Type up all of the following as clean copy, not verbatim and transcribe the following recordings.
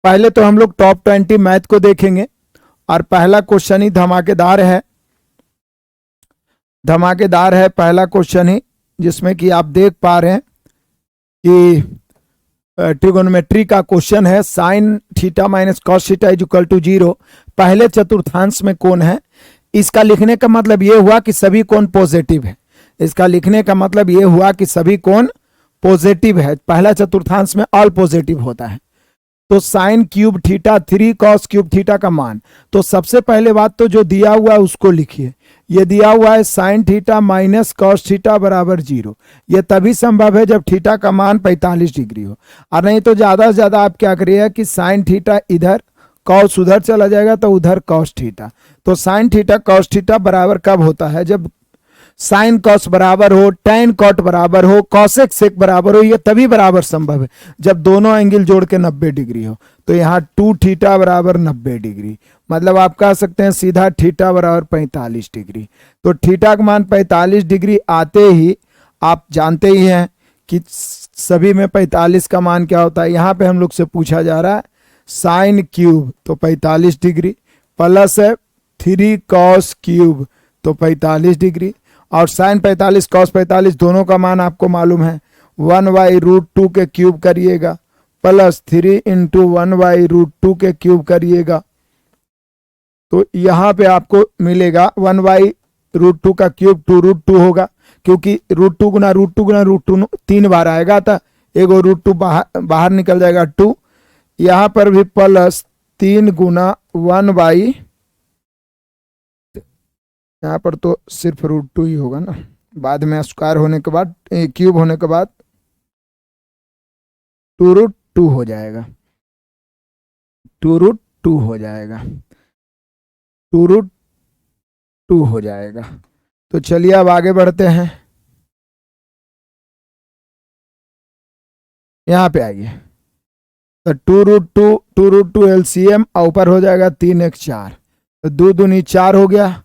पहले तो हम लोग टॉप 20 मैथ को देखेंगे और पहला क्वेश्चन ही धमाकेदार है, धमाकेदार है पहला क्वेश्चन ही, जिसमें कि आप देख पा रहे हैं कि ट्रिगोनोमेट्री का क्वेश्चन है। Sine theta minus cos theta is equal to 0 पहले चतुर्थांश में कोण है। इसका लिखने का मतलब यह हुआ कि सभी कोण पॉजिटिव है। इसका लिखने का मतलब यह हुआ कि सभी कोण पॉजिटिव है। पहला चतुर्थांश में ऑल पॉजिटिव होता है। तो sine cube theta 3 cos cube theta का मान, तो सबसे पहले बात तो जो दिया हुआ है उसको लिखिए। ये दिया हुआ है sine theta minus cos theta बराबर 0। ये तभी संभव है जब थीटा का मान 45 डिग्री हो, और नहीं तो ज्यादा से ज्यादा आप क्या करिएगा कि साइन थीटा इधर, कॉस उधर चला जाएगा तो उधर कॉस थीटा। तो साइन थीटा कॉस थीटा बराबर कब होता है? जब साइन कॉस बराबर हो, टेन कॉट बराबर हो, कॉसेक सेक बराबर हो। ये तभी बराबर संभव है जब दोनों एंगल जोड़ के 90 डिग्री हो। तो यहाँ 2 थीटा बराबर 90 डिग्री, मतलब आप कह सकते हैं सीधा थीटा बराबर 45 डिग्री। तो थीटा का मान 45 डिग्री आते ही आप जानते ही हैं कि सभी में 45 का मान क्या होता है। यहाँ पे हम लोग से पूछा जा रहा है साइन क्यूब, तो 45 डिग्री, प्लस है 3 कॉस क्यूब, तो 45 डिग्री, और साइन 45 कॉस 45 दोनों का मान आपको मालूम है। 1/√2 के क्यूब करिएगा प्लस 3 इंटू 1/√2 के क्यूब करिएगा, तो यहाँ पे आपको मिलेगा 1/√2 का क्यूब 2√2 होगा, क्योंकि √2 गुना √2 गुना √2 3 बार आएगा, तो एगो √2 बाहर निकल जाएगा 2। यहाँ पर भी प्लस 3 गुना 1/, यहाँ पर तो सिर्फ √2 ही होगा ना, बाद में स्क्वायर होने के बाद, क्यूब होने के बाद 2√2 हो जाएगा, 2√2 हो जाएगा, 2√2 हो जाएगा। तो चलिए अब आगे बढ़ते हैं। यहाँ पे आइए, तो 2√2 एलसीएम ऊपर हो जाएगा 3×4, तो 2 दूनी 4 हो गया।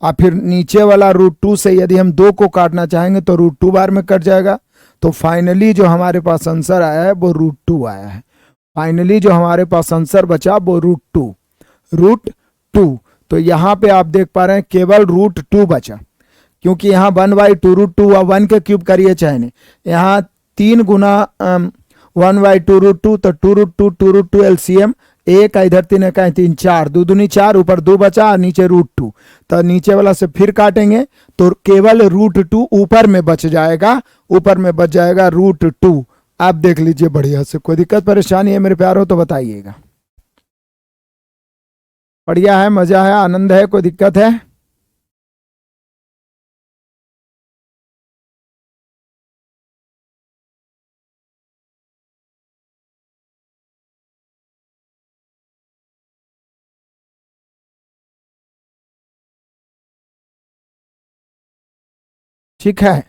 और फिर नीचे वाला √2 से यदि हम 2 को काटना चाहेंगे तो √2 बार में कट जाएगा। तो फाइनली जो हमारे पास आंसर आया है वो √2 आया है। फाइनली जो हमारे पास आंसर बचा वो √2। तो यहाँ पे आप देख पा रहे हैं केवल √2 बचा, क्योंकि यहाँ 1/2√2 हुआ, 1 के क्यूब करिए चाहे नहीं, यहाँ 3 गुना 1/2√2, तो 2√2 एलसीएम, एक इधर 3 का 3 4, 2 दूनी 4, ऊपर 2 बचा, नीचे √2, तो नीचे वाला से फिर काटेंगे तो केवल √2 ऊपर में बच जाएगा, ऊपर में बच जाएगा √2। आप देख लीजिए बढ़िया से, कोई दिक्कत परेशानी है मेरे प्यारो तो बताइएगा। बढ़िया है, मजा है, आनंद है, कोई दिक्कत है? ठीक है,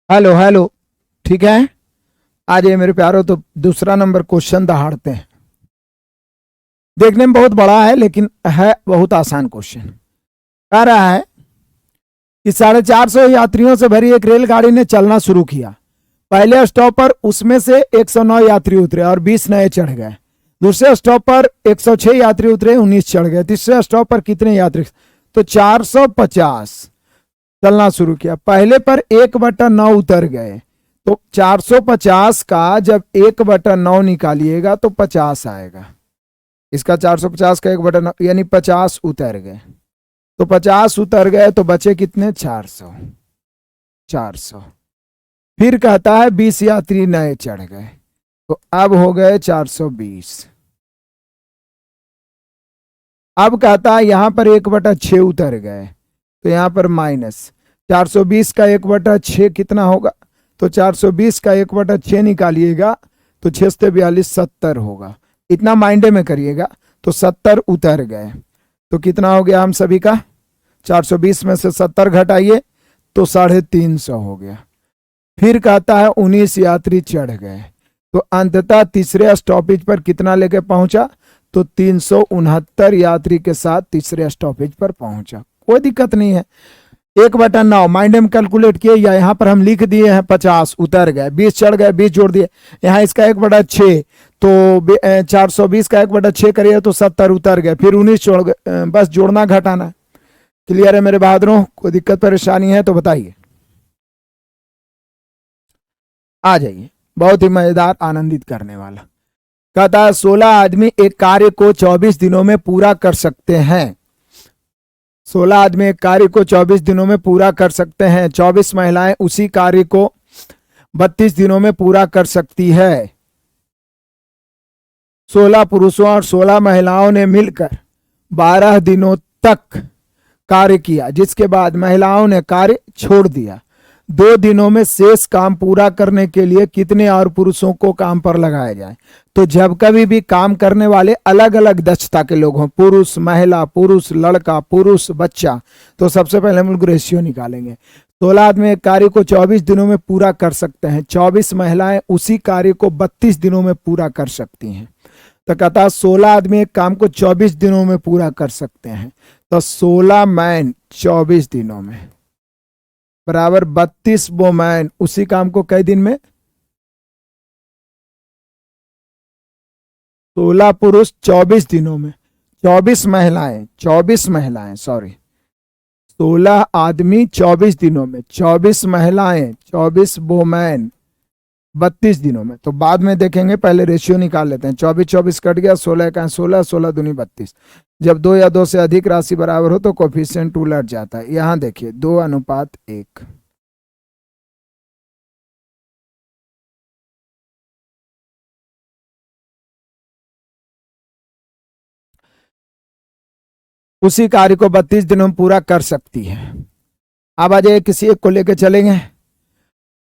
हेलो हेलो, ठीक है। आ जाइए मेरे प्यारो, तो दूसरा नंबर क्वेश्चन दहाड़ते हैं। देखने में बहुत बड़ा है लेकिन है बहुत आसान क्वेश्चन। कह रहा है कि 450 यात्रियों से भरी एक रेलगाड़ी ने चलना शुरू किया। पहले स्टॉप पर उसमें से 109 यात्री उतरे और 20 नए चढ़ गए। दूसरे स्टॉप पर 106 यात्री उतरे, 19 चढ़ गए। तीसरे स्टॉप पर कितने यात्री? तो 450 चलना शुरू किया। पहले पर 1/9 उतर गए, तो 450 का जब 1/9 निकालिएगा तो 50 आएगा। इसका 450 का 1/9 यानी 50 उतर गए। तो 50 उतर गए तो बचे कितने? 400। फिर कहता है 20 यात्री नए चढ़ गए, तो अब हो गए 420। अब कहता है यहां पर 1/6 उतर गए, तो यहां पर माइनस 420 का 1/6 कितना होगा? तो 420 का 1/6 निकालिएगा तो 6 से 42 70 होगा। इतना माइंडे में करिएगा। तो 70 उतर गए, तो कितना हो गया हम सभी का? 420 में से 70 घटाइए तो 350 हो गया। फिर कहता है 19 यात्री चढ़ गए, तो अंततः तीसरे स्टॉपेज पर कितना लेके पहुंचा? तो 369 यात्री के साथ तीसरे स्टॉपेज पर पहुंचा। कोई दिक्कत नहीं है। 1/9 माइंड में कैलकुलेट किए, या यहाँ पर हम लिख दिए हैं 50 उतर गए, 20 चढ़ गए, 20 जोड़ दिए। यहाँ इसका 1/6, तो 420 का 1/6 करिए तो 70 उतर गए, फिर 19 छोड़ गए। बस जोड़ना घटाना। क्लियर है मेरे बहादुरों? कोई दिक्कत परेशानी है तो बताइए। आ जाइए, बहुत ही मजेदार आनंदित करने वाला। कहता है 16 आदमी एक कार्य को 24 दिनों में पूरा कर सकते हैं। 16 आदमी एक कार्य को 24 दिनों में पूरा कर सकते हैं। 24 महिलाएं उसी कार्य को 32 दिनों में पूरा कर सकती है। 16 पुरुषों और 16 महिलाओं ने मिलकर 12 दिनों तक कार्य किया, जिसके बाद महिलाओं ने कार्य छोड़ दिया। 2 दिनों में शेष काम पूरा करने के लिए कितने और पुरुषों को काम पर लगाया जाए? तो जब कभी भी काम करने वाले अलग अलग दक्षता के लोग हों, पुरुष, महिला, पुरुष, लड़का, पुरुष, बच्चा, तो सबसे पहले हम लोग रेशियो निकालेंगे। 16 आदमी एक कार्य को 24 दिनों में पूरा कर सकते हैं। 24 महिलाएं उसी कार्य को 32 दिनों में पूरा कर सकती हैं। तो कहता है 16 आदमी एक काम को 24 दिनों में पूरा कर सकते हैं, तो 16 मैन 24 दिनों में बराबर 32 वोमैन उसी काम को कई दिन में? 16 पुरुष 24 दिनों में, 24 महिलाएं सॉरी, 16 आदमी 24 दिनों में, 24 महिलाएं, 24 वोमैन 32 दिनों में। तो बाद में देखेंगे, पहले रेशियो निकाल लेते हैं। 24 कट गया, 16 का 16, 16 दूनी 32। जब 2 या 2 से अधिक राशि बराबर हो तो कोफिशिएंट उलट जाता है। यहां देखिए 2:1। उसी कार्य को 32 दिनों में पूरा कर सकती है। अब आ जाइए, किसी एक को लेकर चलेंगे।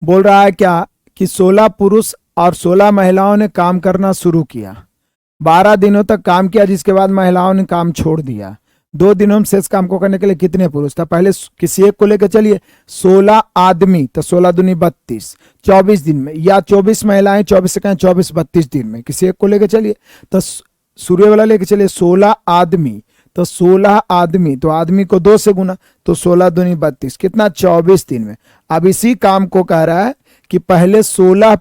बोल रहा है क्या कि 16 पुरुष और 16 महिलाओं ने काम करना शुरू किया। 12 दिनों तक काम किया, जिसके बाद महिलाओं ने काम छोड़ दिया। 2 दिनों में शेष काम को करने के लिए कितने पुरुष था? पहले किसी एक को लेकर चलिए। 16 आदमी, तो 16 दूनी 32 24 दिन में, या 24 महिलाएं 24 से कहें 24 32 दिन में। किसी एक को लेकर चलिए, तो सूर्य वाला लेकर चलिए। 16 आदमी, तो 16 आदमी, तो आदमी को 2 से गुना, तो 16 दूनी 32 कितना? 24 दिन में। अब इसी काम को कह रहा है कि पहले 16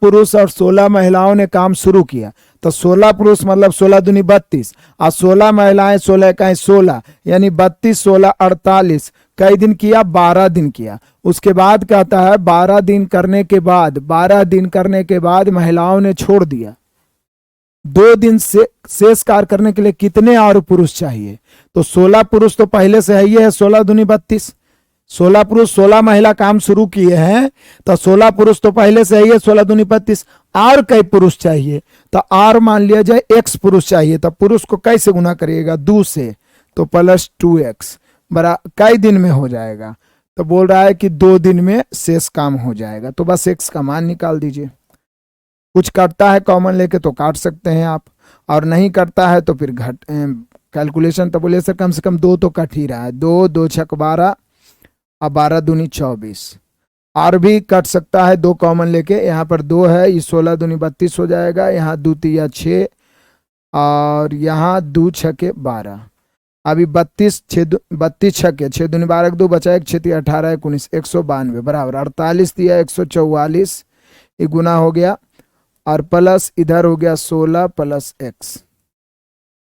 पुरुष और 16 महिलाओं ने काम शुरू किया। तो 16 पुरुष मतलब 16 दूनी 32 और 16 महिलाएं 16 का 16, यानी 32 16 48। कई दिन किया? 12 दिन किया। उसके बाद कहता है 12 दिन करने के बाद महिलाओं ने छोड़ दिया। 2 दिन से शेष कार्य करने के लिए कितने और पुरुष चाहिए? तो 16 पुरुष तो पहले से है 16 दूनी 32। 16 पुरुष 16 महिला काम शुरू किए हैं, तो 16 पुरुष तो पहले से है 16 दूनी 32। और कई पुरुष चाहिए? तो और मान लिया जाए x पुरुष चाहिए, तो पुरुष को कैसे गुना करिएगा? 2 से, तो +2x बरा कई दिन में हो जाएगा। तो बोल रहा है कि 2 दिन में शेष काम हो जाएगा। तो बस x का मान निकाल दीजिए। कुछ कटता है कॉमन लेके तो काट सकते हैं आप, और नहीं कटता है तो फिर कैलकुलेशन तो बोले सर कम से कम 2 तो कट ही रहा है। 2 2 6 12 और 12 दूनी 24, और भी कट सकता है, 2 कॉमन लेके। यहाँ पर 2 है, ये 16 दूनी 32 हो जाएगा। यहाँ 2 तिया 6 और यहाँ 2 छके 12। अभी 32 छके 6 दूनी 12 2 बचा, 1 6 तिया 18 19 192 बराबर 48 दिया 144, ये गुना हो गया और प्लस इधर हो गया 16 प्लस x।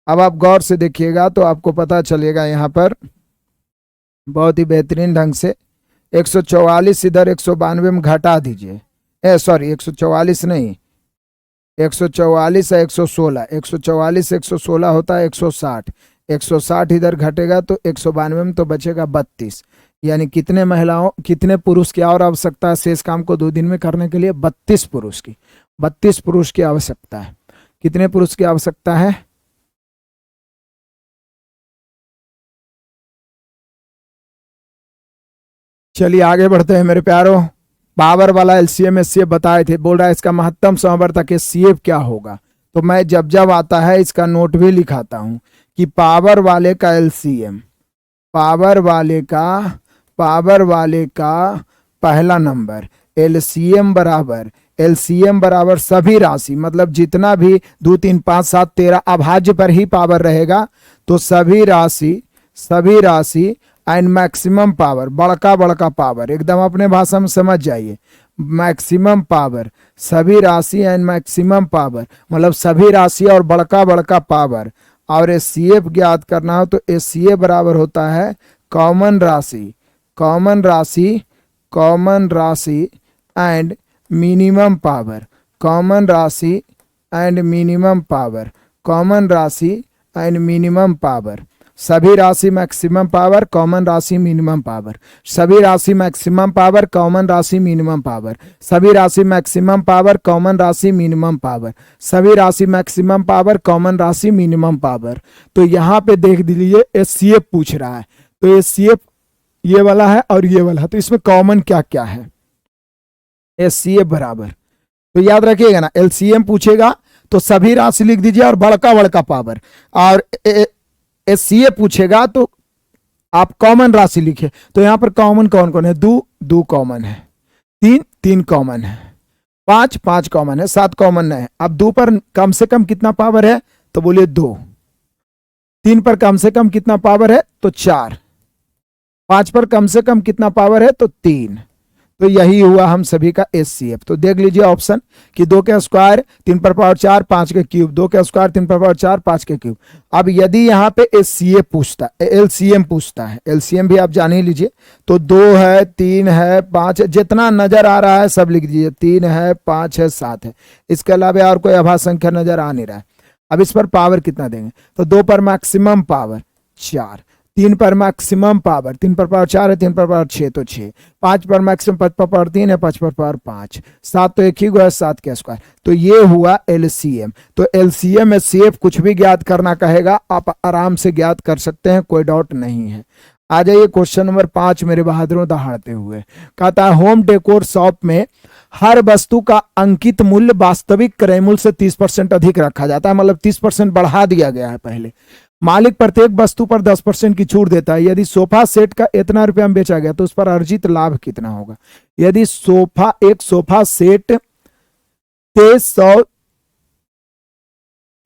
अब आप गौर से देखिएगा तो आपको पता चलेगा यहाँ पर बहुत ही बेहतरीन ढंग से 144 इधर 192 में घटा दीजिए। सॉरी 144 नहीं, 144 है 116, 144 116 होता है 160, 160 इधर घटेगा तो 192 में तो बचेगा 32। यानी कितने पुरुष की और आवश्यकता है शेष काम को 2 दिन में करने के लिए? 32 पुरुष की। 32 पुरुष की आवश्यकता है। कितने पुरुष की आवश्यकता है? चलिए आगे बढ़ते हैं मेरे प्यारों। पावर वाला एलसीएम एचसीएफ बताए थे, बोल रहा है इसका महत्तम समवर्तक एचसीएफ क्या होगा। तो मैं जब जब आता है इसका नोट भी लिखाता हूं कि पावर वाले का एलसीएम, पावर वाले का पहला नंबर एलसीएम बराबर सभी राशि, मतलब जितना भी 2 3 5 7 13 अभाज्य पर ही पावर रहेगा तो सभी राशि एंड मैक्सिमम पावर, बड़का पावर, एकदम अपने भाषा में समझ जाइए। मैक्सिमम पावर, सभी राशि एंड मैक्सिमम पावर, मतलब सभी राशि और बड़का पावर। और एचसीएफ ज्ञात करना हो तो एचसीएफ बराबर होता है कॉमन राशि एंड मिनिमम पावर, कॉमन राशि एंड मिनिमम पावर। सभी राशि मैक्सिमम पावर, कॉमन राशि मिनिमम पावर, सभी राशि मैक्सिमम पावर, कॉमन राशि मिनिमम पावर, सभी राशि मैक्सिमम पावर, कॉमन राशि मिनिमम पावर, सभी राशि मैक्सिमम पावर, कॉमन राशि मिनिमम पावर। तो यहाँ पे देख लीजिए एचसीएफ पूछ रहा है, तो एचसीएफ ये वाला है और ये वाला है, तो इसमें कॉमन क्या क्या है? एचसीएफ बराबर, तो याद रखिएगा ना, एलसीएम पूछेगा तो सभी राशि लिख दीजिए और बड़का पावर, और एचसीएफ पूछेगा तो आप कॉमन राशि लिखे। तो यहां पर कॉमन कौन कौन है? 2 कॉमन है, 3 कॉमन है, 5 कॉमन है, 7 कॉमन है। अब 2 पर कम से कम कितना पावर है? तो बोलिए 2। 3 पर कम से कम कितना पावर है? तो 4। 5 पर कम से कम कितना पावर है? तो 3। तो यही हुआ हम सभी का एचसीएफ। तो देख लीजिए ऑप्शन कि 2 के स्क्वायर 3 पर पावर 4 5 के क्यूब, 2 के स्क्वायर 3 पर पावर 4 5 के क्यूब। अब यदि यहाँ पे एचसीएफ पूछता है, एलसीएम पूछता है, एलसीएम भी आप जान ही लीजिए, तो 2 है 3 है 5 है, जितना नजर आ रहा है सब लिख दीजिए। 3 है 5 है 7 है, इसके अलावा और कोई अभाज्य संख्या नजर आ नहीं रहा है। अब इस पर पावर कितना देंगे? तो 2 पर मैक्सिमम पावर 4, 3 पर मैक्सिमम पावर, 3 पर पावर 4 है, 3 पर पावर 6 तो 6, 5 पर मैक्सिमम 5 पर पावर 3 है, 5 पर पावर 5, 7 तो एक ही गो है 7 के स्क्वायर। तो ये हुआ एलसीएम। तो एलसीएम एचसीएफ कुछ भी ज्ञात करना कहेगा आप आराम से ज्ञात कर सकते हैं, कोई डाउट नहीं है। आ जाइए क्वेश्चन नंबर 5 मेरे बहादुरों दहाड़ते हुए। कहता है होम डेकोर शॉप में हर वस्तु का अंकित मूल्य वास्तविक क्रय मूल्य से 30% अधिक रखा जाता है, मतलब 30% बढ़ा दिया गया है पहले। मालिक प्रत्येक वस्तु पर 10% की छूट देता है। यदि सोफा सेट का इतना रुपया में बेचा गया तो उस पर अर्जित लाभ कितना होगा? यदि एक सोफा सेट 100,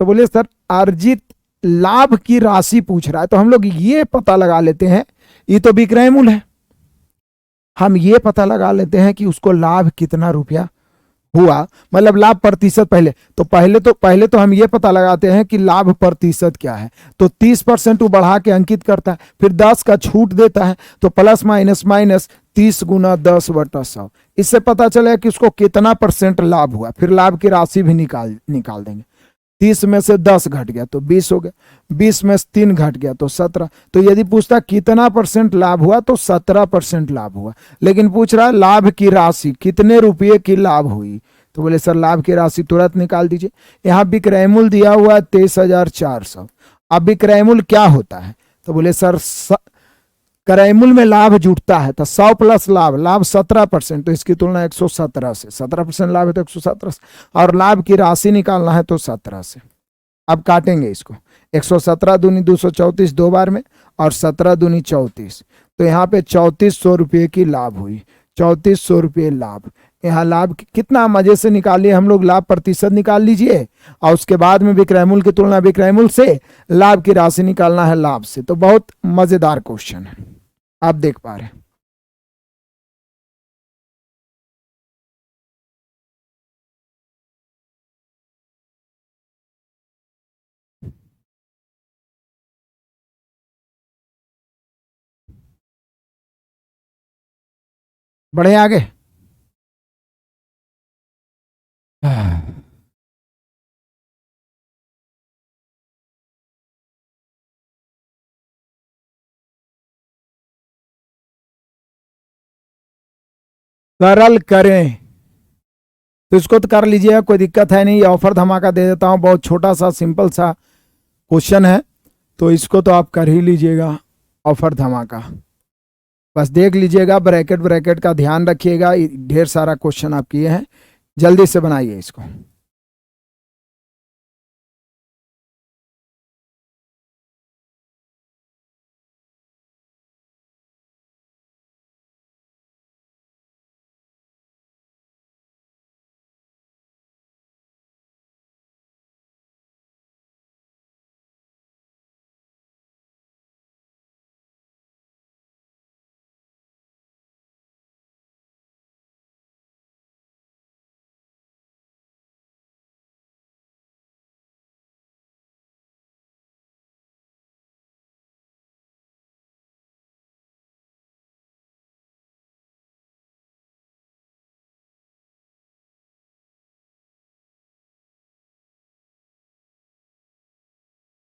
तो बोलिए सर अर्जित लाभ की राशि पूछ रहा है, तो हम लोग ये पता लगा लेते हैं, ये तो विक्रय मूल्य है, हम ये पता लगा लेते हैं कि उसको लाभ कितना रुपया हुआ, मतलब लाभ प्रतिशत। पहले तो हम ये पता लगाते हैं कि लाभ प्रतिशत क्या है। तो 30% वो बढ़ा के अंकित करता है, फिर 10 का छूट देता है, तो प्लस माइनस 30 गुना 10/100, इससे पता चलेगा कि उसको कितना % लाभ हुआ। फिर लाभ की राशि भी निकाल देंगे। 30 में से 10 घट गया तो 20 हो गया, 20 में से 3 घट गया तो 17। तो यदि पूछता कितना % लाभ हुआ तो 17% लाभ हुआ। लेकिन पूछ रहा है लाभ की राशि कितने रुपये की लाभ हुई, तो बोले सर लाभ की राशि तुरंत निकाल दीजिए। यहाँ विक्रय मूल्य दिया हुआ है 23,400। अब विक्रय मूल्य क्या होता है? तो बोले सर क्रय मूल्य में लाभ जुटता है तो 100 प्लस लाभ 17%, तो इसकी तुलना 117 से, 17% लाभ है तो 117 से, और लाभ की राशि निकालना है तो 17 से। अब काटेंगे इसको, 117 दूनी 234 2 बार में और 17 दूनी 34, तो यहाँ पे 3400 रुपये की लाभ हुई। ₹3400 लाभ। यहाँ लाभ कितना मजे से निकालिए हम लोग, लाभ प्रतिशत निकाल लीजिए और उसके बाद में विक्रय मूल्य की तुलना विक्रय मूल्य से, लाभ की राशि निकालना है लाभ से। तो बहुत मजेदार क्वेश्चन है, आप देख पा रहे हैं। बढ़े आगे। सरल करें तो इसको तो कर लीजिएगा, कोई दिक्कत है नहीं। ऑफर धमाका दे देता हूं, बहुत छोटा सा सिंपल सा क्वेश्चन है, तो इसको तो आप कर ही लीजिएगा ऑफर धमाका। बस देख लीजिएगा, ब्रैकेट ब्रैकेट का ध्यान रखिएगा, ढेर सारा क्वेश्चन आप किए हैं, जल्दी से बनाइए इसको।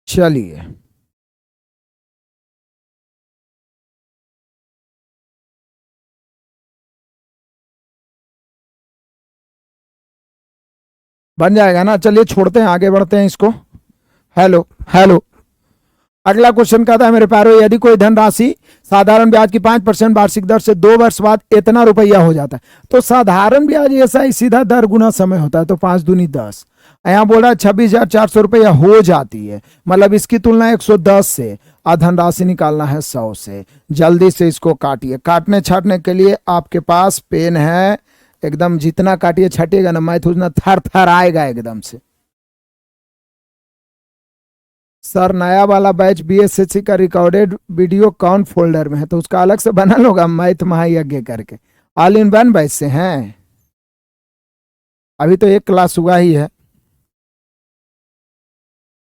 चलिए बन जाएगा ना, चलिए छोड़ते हैं, आगे बढ़ते हैं इसको। हेलो हेलो, अगला क्वेश्चन कहता है मेरे प्यारो, यदि कोई धनराशि साधारण ब्याज की 5% वार्षिक दर से 2 वर्ष बाद इतना रुपया हो जाता है, तो साधारण ब्याज ऐसा ही सीधा दर गुना समय होता है, तो 5 दूनी 10। यहाँ बोल रहा है 26,400 रुपया हो जाती है, मतलब इसकी तुलना 110 से, और धनराशि निकालना है 100 से। जल्दी से इसको काटिए, काटने छाटने के लिए आपके पास पेन है, एकदम जितना काटिए छाटिएगा ना मैथ उतना थर थर आएगा एकदम से। सर नया वाला बैच बीएसएससी का रिकॉर्डेड वीडियो कौन फोल्डर में है, तो उसका अलग से बना होगा मैथ महायज्ञ करके, ऑल इन वन बैच से हैं। अभी तो एक क्लास हुआ ही है।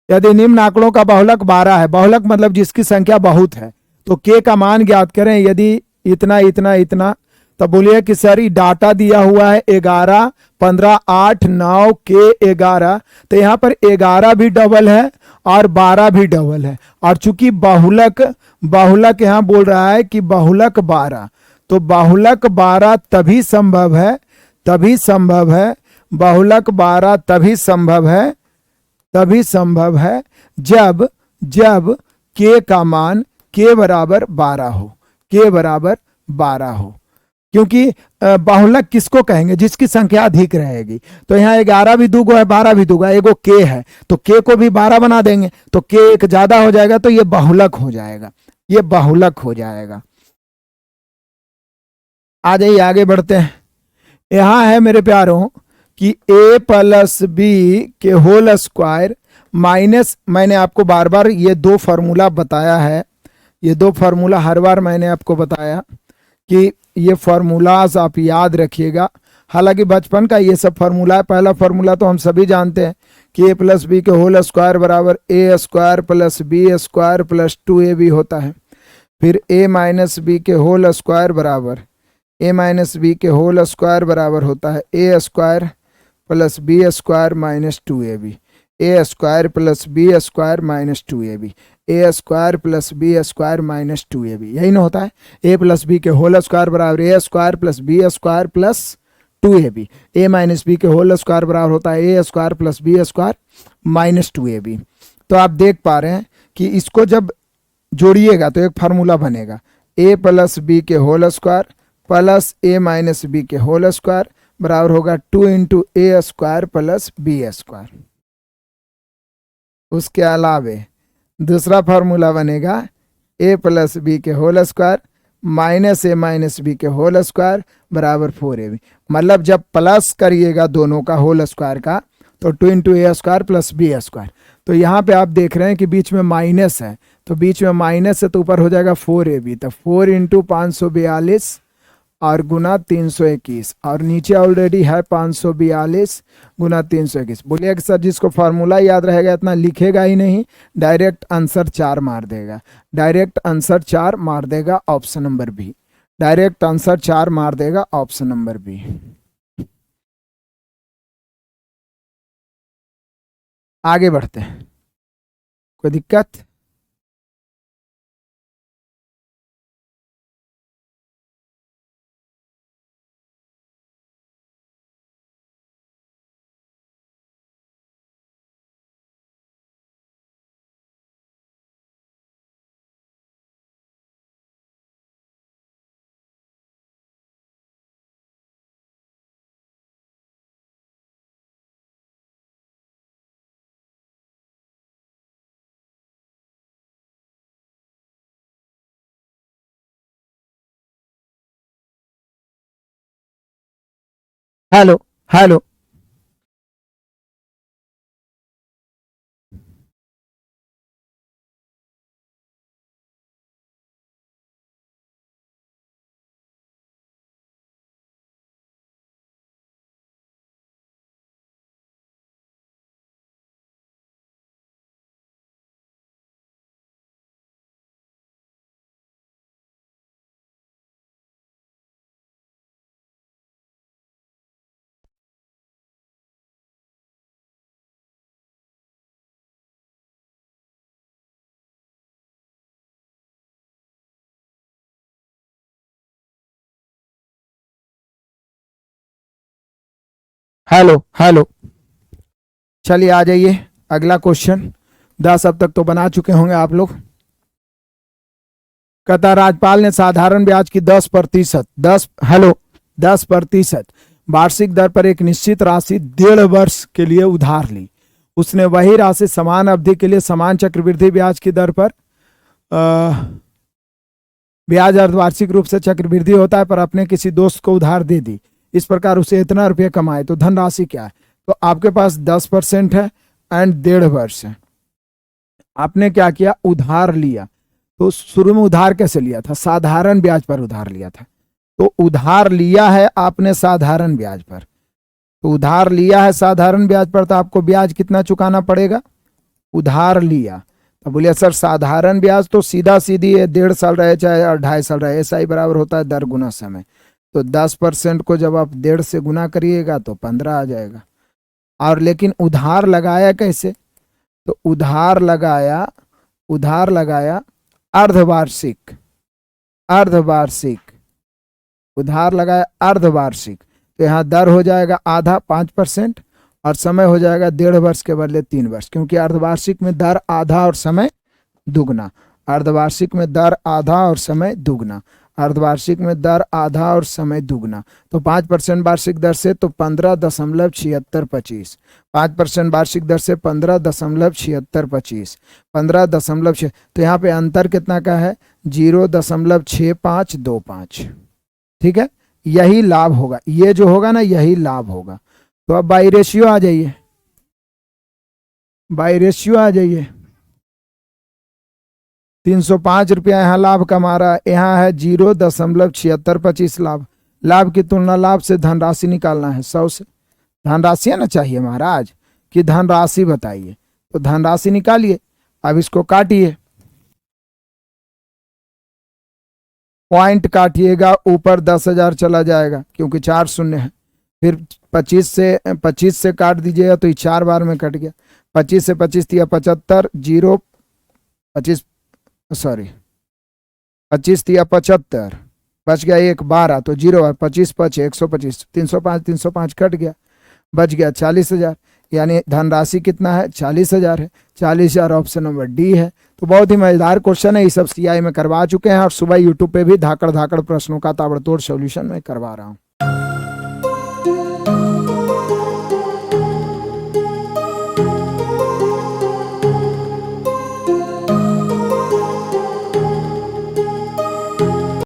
यदि निम्न आंकड़ों का बहुलक 12 है, बहुलक मतलब जिसकी संख्या बहुत है, तो के का मान ज्ञात करें। यदि इतना इतना इतना, तो बोलिए कि सर डाटा दिया हुआ है 11, 15, 8, 9 के 11, तो यहाँ पर 11 भी डबल है और 12 भी डबल है, और चूंकि बहुलक बहुलक यहाँ बोल रहा है कि बहुलक 12, तो बहुलक 12 तभी संभव है, तभी संभव है, बहुलक 12 तभी संभव है, तभी संभव है जब जब के का मान के बराबर 12 हो, के बराबर 12 हो। क्योंकि बहुलक किसको कहेंगे, जिसकी संख्या अधिक रहेगी। तो यहाँ 11 भी दूगो है, 12 भी दूगो है, एगो के है, तो के को भी 12 बना देंगे, तो के एक ज्यादा हो जाएगा, तो ये बहुलक हो जाएगा, ये बहुलक हो जाएगा। आ जाइए आगे बढ़ते हैं। यहाँ है मेरे प्यारों कि a प्लस बी के होल स्क्वायर माइनस, मैंने आपको बार बार ये दो फार्मूला बताया है, ये दो फार्मूला हर बार मैंने आपको बताया कि ये फार्मूलाज आप याद रखिएगा। हालांकि बचपन का ये सब फार्मूला है। पहला फार्मूला तो हम सभी जानते हैं कि a प्लस बी के होल स्क्वायर बराबर a square plus B square plus 2ab होता है। फिर a माइनस बी के होल स्क्वायर बराबर a माइनस बी के होल स्क्वायर बराबर होता है a square plus B square minus 2ab, a square plus B square minus 2ab, A square plus B square minus 2ab, यही ना होता है। a प्लस बी के होल स्क्वायर बराबर a square plus B square plus 2ab, a minus B के whole square बराबर होता है a square plus B square minus 2ab। तो आप देख पा रहे हैं कि इसको जब जोड़िएगा तो एक फार्मूला बनेगा, a प्लस बी के whole square plus a minus B के होल स्क्वायर बराबर होगा 2 into A square plus B square. उसके अलावे दूसरा फार्मूला बनेगा a प्लस बी के whole square minus A minus B के होल स्क्वायर बराबर 4ab। मतलब जब प्लस करिएगा दोनों का होल स्क्वायर का तो 2 into A square plus B square. तो यहाँ पे आप देख रहे हैं कि बीच में माइनस है, तो बीच में माइनस है तो ऊपर हो जाएगा 4ab। तो 4 इंटू 542 और गुना 321 और नीचे ऑलरेडी है 542 गुना 321। बोलिए कि सर जिसको फार्मूला याद रहेगा इतना लिखेगा ही नहीं, डायरेक्ट आंसर 4 मार देगा। डायरेक्ट आंसर 4 मार देगा option number B. Direct answer 4 मार देगा ऑप्शन नंबर बी। आगे बढ़ते हैं, कोई दिक्कत? Hello hello. Hello hello. चलिए आ जाइए अगला क्वेश्चन। 10 अब तक तो बना चुके होंगे आप लोग। कहता राज्यपाल ने साधारण ब्याज की 10% 10% वार्षिक दर पर एक निश्चित राशि 1.5 वर्ष के लिए उधार ली। उसने वही राशि समान अवधि के लिए समान चक्रवृद्धि ब्याज की दर पर ब्याज अर्धवार्षिक रूप से चक्रवृद्धि होता है पर अपने किसी दोस्त को उधार दे दी। इस प्रकार उसे इतना रुपये कमाए तो धनराशि क्या है? तो आपके पास 10% है एंड 1.5 वर्ष है। आपने क्या किया? उधार लिया। तो शुरू में उधार कैसे लिया था? साधारण ब्याज पर उधार लिया था। तो उधार लिया है आपने साधारण ब्याज पर, तो उधार लिया है साधारण ब्याज पर, तो आपको ब्याज कितना चुकाना पड़ेगा? उधार लिया तो बोलिए सर साधारण ब्याज तो सीधा सीधी है, 1.5 साल रहे चाहे 2.5 साल रहे, ऐसा ही बराबर होता है दर गुना समय। तो 10% को जब आप 1.5 से गुना करिएगा तो 15 आ जाएगा। और लेकिन उधार लगाया कैसे? तो उधार लगाया अर्धवार्षिक उधार लगाया अर्धवार्षिक। तो यहाँ दर हो जाएगा आधा 5% और समय हो जाएगा 1.5 वर्ष के बदले 3 वर्ष, क्योंकि अर्धवार्षिक में दर आधा और समय दुगना। अर्धवार्षिक में दर आधा और समय दुगना। अर्धवार्षिक में दर आधा और समय दुगना। तो 5% वार्षिक दर से तो 15.7625। 5% वार्षिक दर से 15.7625। 15.6। तो यहाँ पे अंतर कितना का है? 0.6525। ठीक है, यही लाभ होगा, ये जो होगा ना यही लाभ होगा। तो अब बाई रेशियो आ जाइए, बाई रेशियो आ जाइए। 305 रुपया यहाँ लाभ कमा रहा है, यहाँ है 0.7625 लाभ। लाभ की तुलना लाभ से धनराशि निकालना है 100 से। धनराशि ना चाहिए महाराज कि धनराशि बताइए, तो धनराशि निकालिए। अब इसको काटिए, पॉइंट काटिएगा, ऊपर 10,000 चला जाएगा क्योंकि 4 शून्य है। फिर 25 से काट दीजिएगा तो ये 4 बार में कट गया। 25 से 25 दिया 75, 25 दिया 75, बच गया 1 12, तो 0 25 5 125, 305 कट गया, बच गया 40,000। यानी धनराशि कितना है? 40,000 है। 40,000 ऑप्शन नंबर डी है। तो बहुत ही मजेदार क्वेश्चन है, ये सब सीआई में करवा चुके हैं और सुबह यूट्यूब पे भी धाकड़ प्रश्नों का ताबड़तोड़ सॉल्यूशन मैं करवा रहा हूँ।